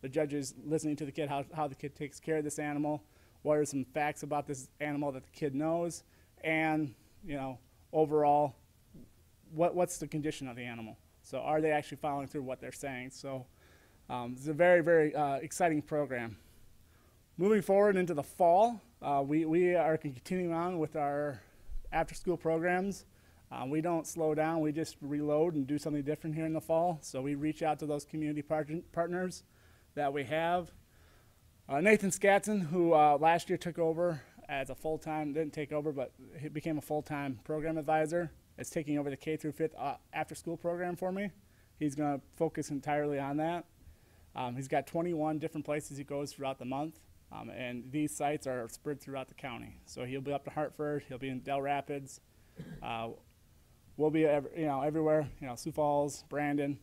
The judge is listening to the kid, how the kid takes care of this animal, what are some facts about this animal that the kid knows, and overall, what's the condition of the animal. So are they actually following through what they're saying? So it's a very, very exciting program. Moving forward into the fall, we are continuing on with our after-school programs. We don't slow down. We just reload and do something different here in the fall. So we reach out to those community partners that we have. Nathan Skatson, who last year took over as a full-time, didn't take over, but he became a full-time program advisor, is taking over the K through 5th after-school program for me. He's going to focus entirely on that. He's got 21 different places he goes throughout the month. And these sites are spread throughout the county. So he'll be up to Hartford, he'll be in Del Rapids, we'll be everywhere, Sioux Falls, Brandon.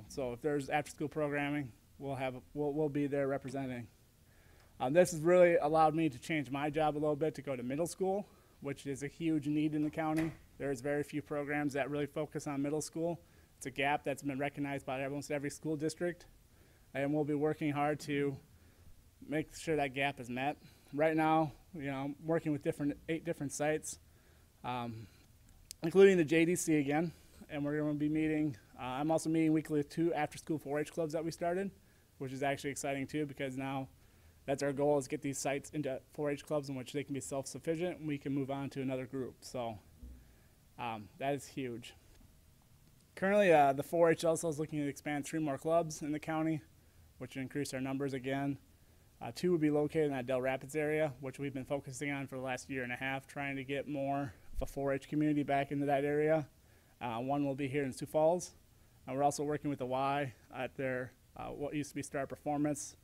So if there's after-school programming, we'll be there representing. This has really allowed me to change my job a little bit to go to middle school, which is a huge need in the county. There's very few programs that really focus on middle school. It's a gap that's been recognized by almost every school district, and we'll be working hard to make sure that gap is met. Right now, I'm working with 8 different sites, including the JDC again, and we're going to be meeting. I'm also meeting weekly with 2 after-school 4-H clubs that we started, which is actually exciting too, because now that's our goal, is get these sites into 4-H clubs in which they can be self-sufficient and we can move on to another group. So that is huge. Currently, the 4-H also is looking to expand 3 more clubs in the county, which would increase our numbers again. 2 would be located in that Del Rapids area, which we've been focusing on for the last 1.5 years, trying to get more of a 4-H community back into that area. 1 will be here in Sioux Falls. We're also working with the Y at their what used to be Star Performance,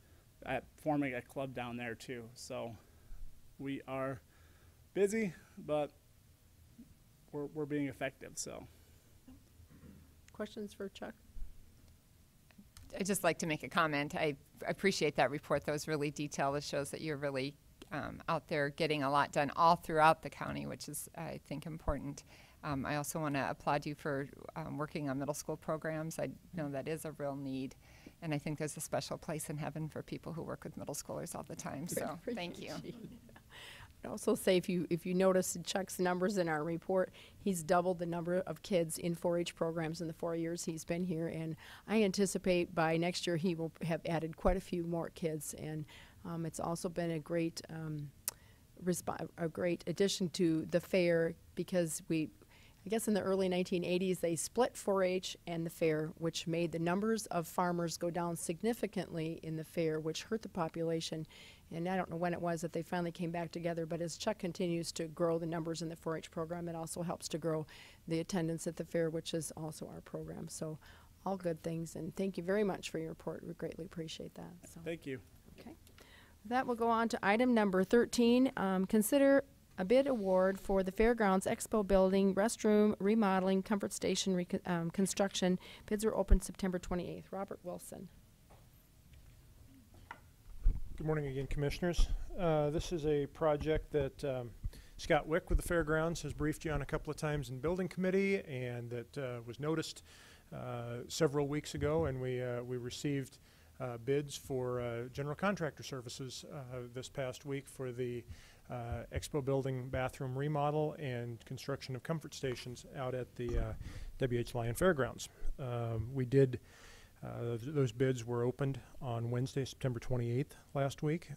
at forming a club down there too. So we are busy, but we're being effective. So Questions for Chuck? I'd just like to make a comment. I appreciate that report. That was really detailed. It shows that you're really out there getting a lot done all throughout the county, which is, I think, important. I also want to applaud you for working on middle school programs. I know that is a real need, and I think there's a special place in heaven for people who work with middle schoolers all the time. So thank you. I'd also say, if you notice Chuck's numbers in our report, he's doubled the number of kids in 4-H programs in the 4 years he's been here, and I anticipate by next year he will have added quite a few more kids. And it's also been a great addition to the fair, because I guess in the early 1980s, they split 4-H and the fair, which made the numbers of farmers go down significantly in the fair, which hurt the population. And I don't know when it was that they finally came back together, but as Chuck continues to grow the numbers in the 4-H program, it also helps to grow the attendance at the fair, which is also our program. So all good things, and thank you very much for your report. We greatly appreciate that. So. Thank you. Okay. With that, we'll go on to item number 13. Consider a bid award for the Fairgrounds Expo Building, restroom remodeling, comfort station construction. Bids were opened September 28th. Robert Wilson. Good morning again, Commissioners. This is a project that Scott Wick with the Fairgrounds has briefed you on a couple of times in Building Committee, and that was noticed several weeks ago, and we received bids for general contractor services this past week for the Expo Building bathroom remodel and construction of comfort stations out at the W.H. Lyon Fairgrounds. Those bids were opened on Wednesday, September 28th last week.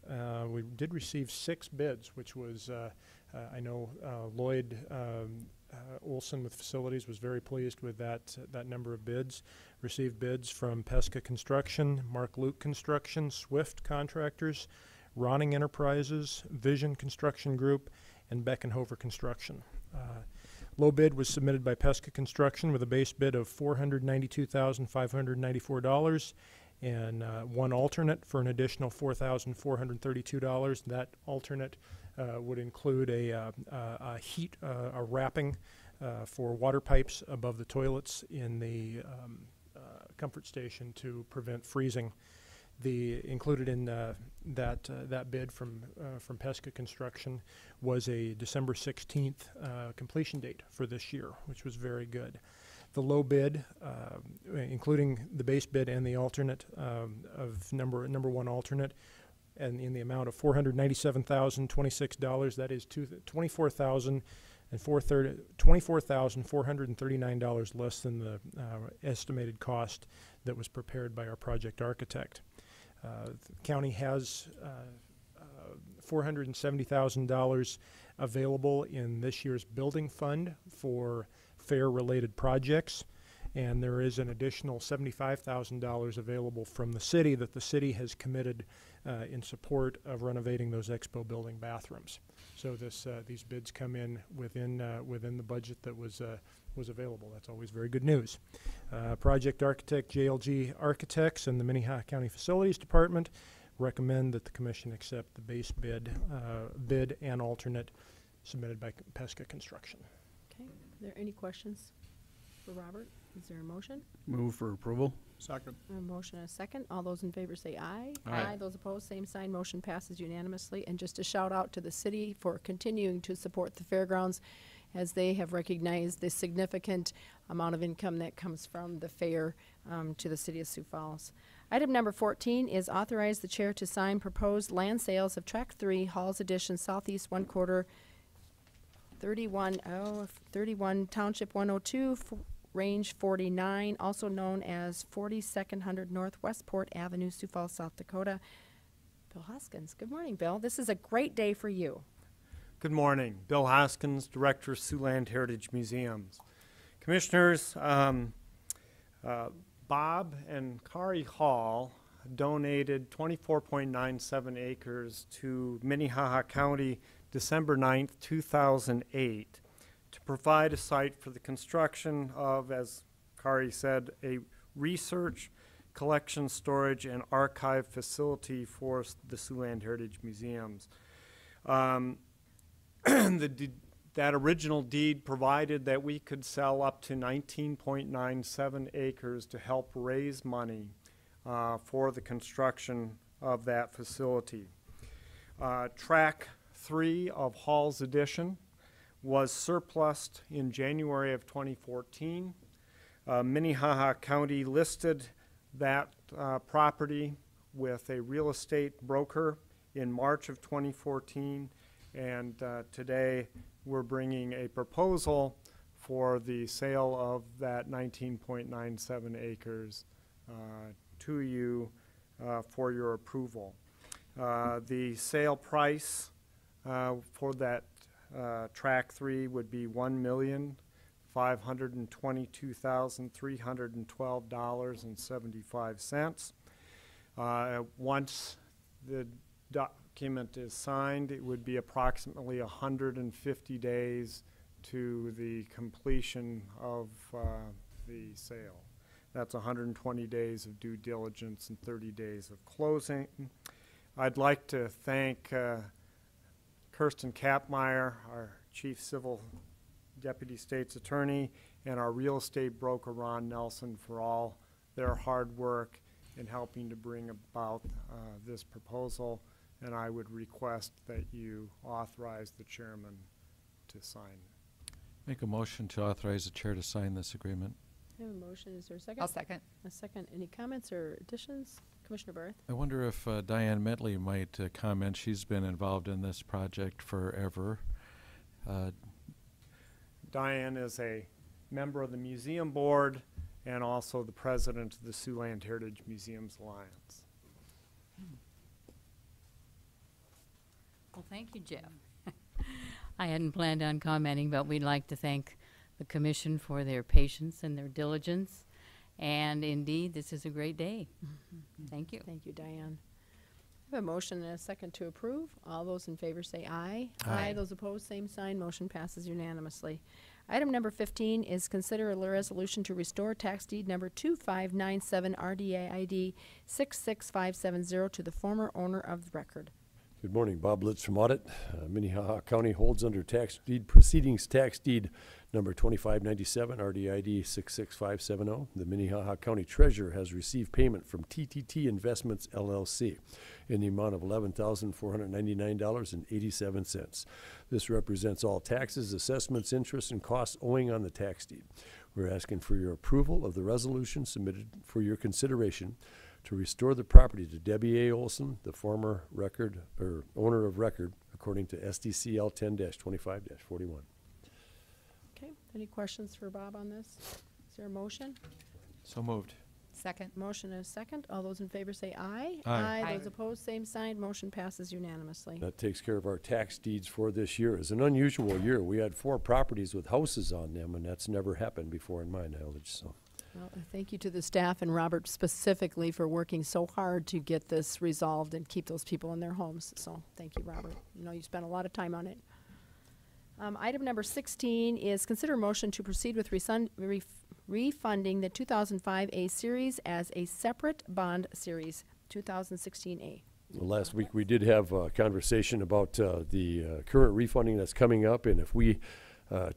We did receive 6 bids, which was, I know Lloyd Olson with Facilities was very pleased with that number of bids. Received bids from Pesca Construction, Mark Luke Construction, Swift Contractors, Ronning Enterprises, Vision Construction Group, and Beckenhofer Construction. Low bid was submitted by Pesca Construction with a base bid of $492,594 and 1 alternate for an additional $4,432. That alternate would include a wrapping for water pipes above the toilets in the comfort station to prevent freezing. Included in that bid from Pesca Construction was a December 16th completion date for this year, which was very good. The low bid, including the base bid and the alternate of number 1 alternate, and in the amount of $497,026. That is $24,439 less than the estimated cost that was prepared by our project architect. The county has $470,000 available in this year's building fund for fair-related projects, and there is an additional $75,000 available from the city that the city has committed in support of renovating those Expo Building bathrooms. So these bids come in within the budget that was available. That's always very good news. Project architect JLG Architects and the Minnehaha County Facilities Department recommend that the Commission accept the base bid and alternate submitted by Pesca Construction. Okay. Are there any questions? for Robert. Is there a motion? Move for approval. Second. A motion and a second. All those in favor say aye. Aye. Those opposed, same sign. Motion passes unanimously. And just a shout out to the city for continuing to support the fairgrounds as they have recognized the significant amount of income that comes from the fair to the city of Sioux Falls. Item number 14 is authorize the chair to sign proposed land sales of Track 3, Halls Edition, Southeast 1/4, 31 Township 102, Range 49, also known as 4200 North Westport Avenue, Sioux Falls, South Dakota. Bill Hoskins. Good morning, Bill. This is a great day for you. Good morning. Bill Hoskins, Director of Siouxland Heritage Museums. Commissioners, Bob and Kari Hall donated 24.97 acres to Minnehaha County December 9th, 2008 to provide a site for the construction of, as Kari said, a research, collection, storage, and archive facility for the Siouxland Heritage Museums. That original deed provided that we could sell up to 19.97 acres to help raise money for the construction of that facility. Track 3 of Hall's Edition was surplused in January of 2014. Minnehaha County listed that property with a real estate broker in March of 2014, and today we're bringing a proposal for the sale of that 19.97 acres to you for your approval. The sale price for that Track 3 would be $1,522,312.75. Once the document is signed, it would be approximately 150 days to the completion of the sale. That's 120 days of due diligence and 30 days of closing. I'd like to thank Kirsten Kapmeyer, our Chief Civil Deputy State's Attorney, and our real estate broker, Ron Nelson, for all their hard work in helping to bring about this proposal. And I would request that you authorize the chairman to sign. Make a motion to authorize the chair to sign this agreement. I have a motion. Is there a second? I'll second. A second. Any comments or additions? Commissioner Barth? I wonder if Diane Metley might comment. She's been involved in this project forever. Diane is a member of the museum board and also the president of the Siouxland Heritage Museums Alliance. Well, thank you, Jeff. I hadn't planned on commenting, but we'd like to thank the commission for their patience and their diligence. And indeed, this is a great day. Thank you. Thank you, Diane. I have a motion and a second to approve. All those in favor say aye. Aye. Those opposed, same sign. Motion passes unanimously. Item number 15 is consider a resolution to restore tax deed number 2597 RDA ID 66570 to the former owner of the record. Good morning, Bob Litz from Audit. Minnehaha County holds under tax deed proceedings tax deed number 2597 RDID 66570. The Minnehaha County Treasurer has received payment from TTT Investments LLC in the amount of $11,499.87. This represents all taxes, assessments, interest, and costs owing on the tax deed. We're asking for your approval of the resolution submitted for your consideration to restore the property to Debbie A. Olson, the former record or owner of record, according to SDCL 10-25-41. Okay. Any questions for Bob on this? Is there a motion? So moved. Second. Motion and a second. All those in favor say aye. Aye. Those opposed, same sign. Motion passes unanimously. That takes care of our tax deeds for this year. It's an unusual year. We had 4 properties with houses on them, and that's never happened before in my knowledge. So. Well, thank you to the staff and Robert specifically for working so hard to get this resolved and keep those people in their homes. So thank you, Robert. I know you spent a lot of time on it. Item number 16 is consider motion to proceed with refunding the 2005 A series as a separate bond series 2016A. Well, last week we did have a conversation about the current refunding that's coming up, and if we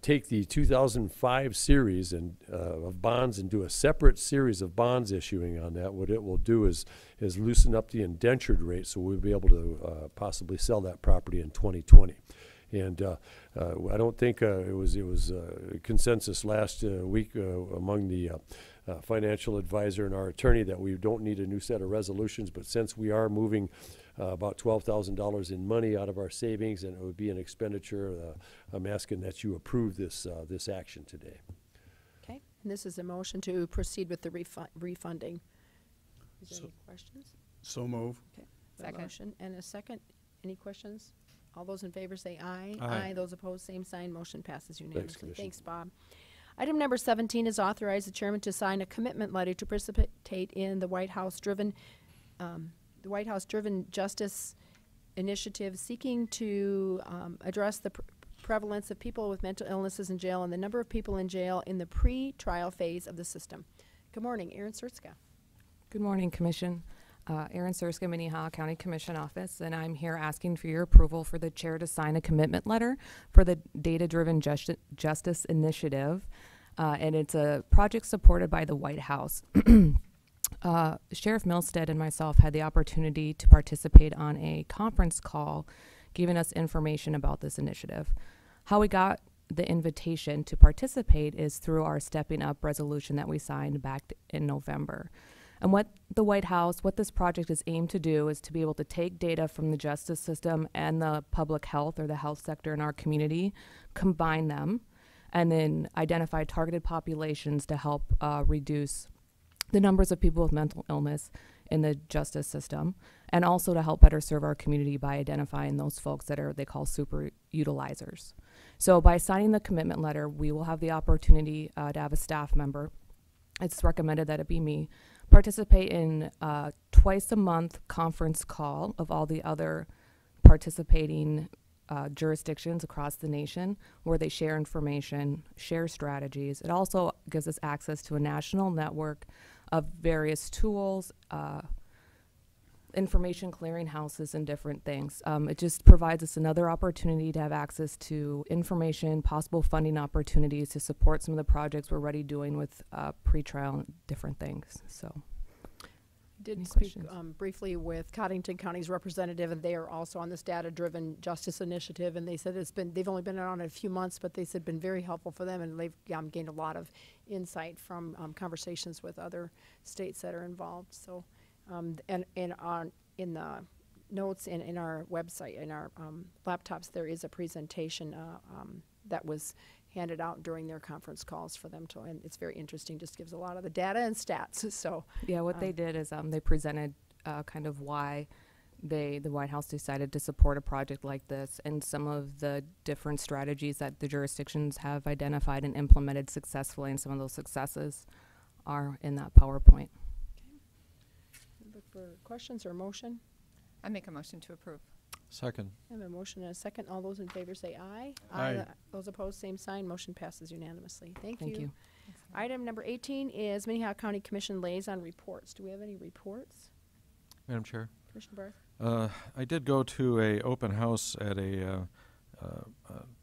take the 2005 series and of bonds and do a separate series of bonds issuing on that. What it will do is loosen up the indentured rate, so we'll be able to possibly sell that property in 2020. And I don't think it was consensus last week among the financial advisor and our attorney that we don't need a new set of resolutions, but since we are moving about $12,000 in money out of our savings and it would be an expenditure, I'm asking that you approve this action today. Okay, and this is a motion to proceed with the refunding. Is there any questions? So move. Okay, Second. motion and a second. Any questions? All those in favor say aye. Aye. Those opposed, same sign. Motion passes unanimously. Commissioner. Thanks, Bob. Item number 17 is authorize the chairman to sign a commitment letter to participate in the White House-driven Justice Initiative seeking to address the prevalence of people with mental illnesses in jail and the number of people in jail in the pre-trial phase of the system. Good morning, Aaron Surtzka. Good morning, Commission. Aaron Surska, Minnehaha County Commission Office, and I'm here asking for your approval for the chair to sign a commitment letter for the Data-Driven Justice Initiative, and it's a project supported by the White House. Sheriff Milstead and myself had the opportunity to participate on a conference call giving us information about this initiative. How we got the invitation to participate is through our Stepping Up resolution that we signed back in November. And what the White House, what this project is aimed to do is to be able to take data from the justice system and the public health or the health sector in our community, combine them, and then identify targeted populations to help reduce the numbers of people with mental illness in the justice system, and also to help better serve our community by identifying those folks that they call super utilizers. So by signing the commitment letter, we will have the opportunity to have a staff member, it's recommended that it be me, participate in twice a month conference call of all the other participating jurisdictions across the nation where they share information, share strategies. It also gives us access to a national network of various tools, information clearinghouses and different things. It just provides us another opportunity to have access to information, possible funding opportunities to support some of the projects we're already doing with pretrial and different things. So. Did speak briefly with Cottington County's representative, and they are also on this data-driven justice initiative, and they said they've only been on it a few months, but they said been very helpful for them, and they've gained a lot of insight from conversations with other states that are involved. So, in the notes and in our website, in our laptops, there is a presentation that was handed out during their conference calls for them to, and it's very interesting, just gives a lot of the data and stats. So yeah, what they did is they presented kind of why the White House decided to support a project like this and some of the different strategies that the jurisdictions have identified and implemented successfully, and some of those successes are in that PowerPoint. Okay. Look for questions or motion. I make a motion to approve. Second. I have a motion and a second. All those in favor say aye. Aye. Those opposed, same sign. Motion passes unanimously. Thank Thank you. Item number 18 is Minnehaha County Commission liaison reports. Do we have any reports? Madam Chair. Commissioner Barth? I did go to a open house at a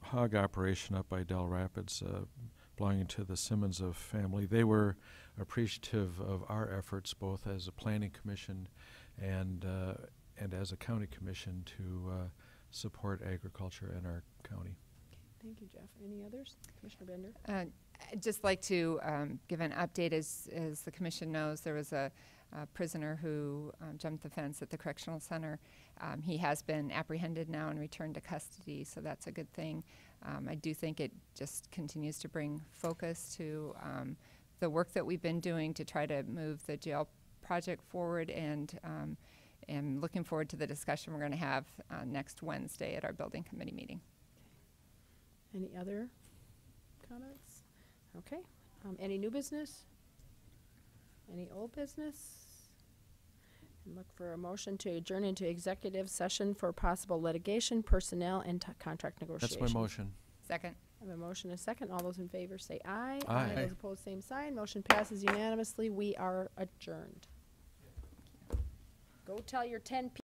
hog operation up by Del Rapids belonging to the Simmons family. They were appreciative of our efforts both as a planning commission and as a county commission to support agriculture in our county. Thank you, Jeff. Any others? Commissioner Bender? I'd just like to give an update. As the commission knows, there was a prisoner who jumped the fence at the correctional center. He has been apprehended now and returned to custody, so that's a good thing. I do think it just continues to bring focus to the work that we've been doing to try to move the jail project forward, and am looking forward to the discussion we're going to have next Wednesday at our building committee meeting. Any other comments? Okay. Any new business? Any old business? And look for a motion to adjourn into executive session for possible litigation, personnel, and contract negotiations. That's my motion. Second. I have a motion and a second. All those in favor say aye. Aye. Those opposed, same sign. Motion passes unanimously. We are adjourned. Go tell your 10 people.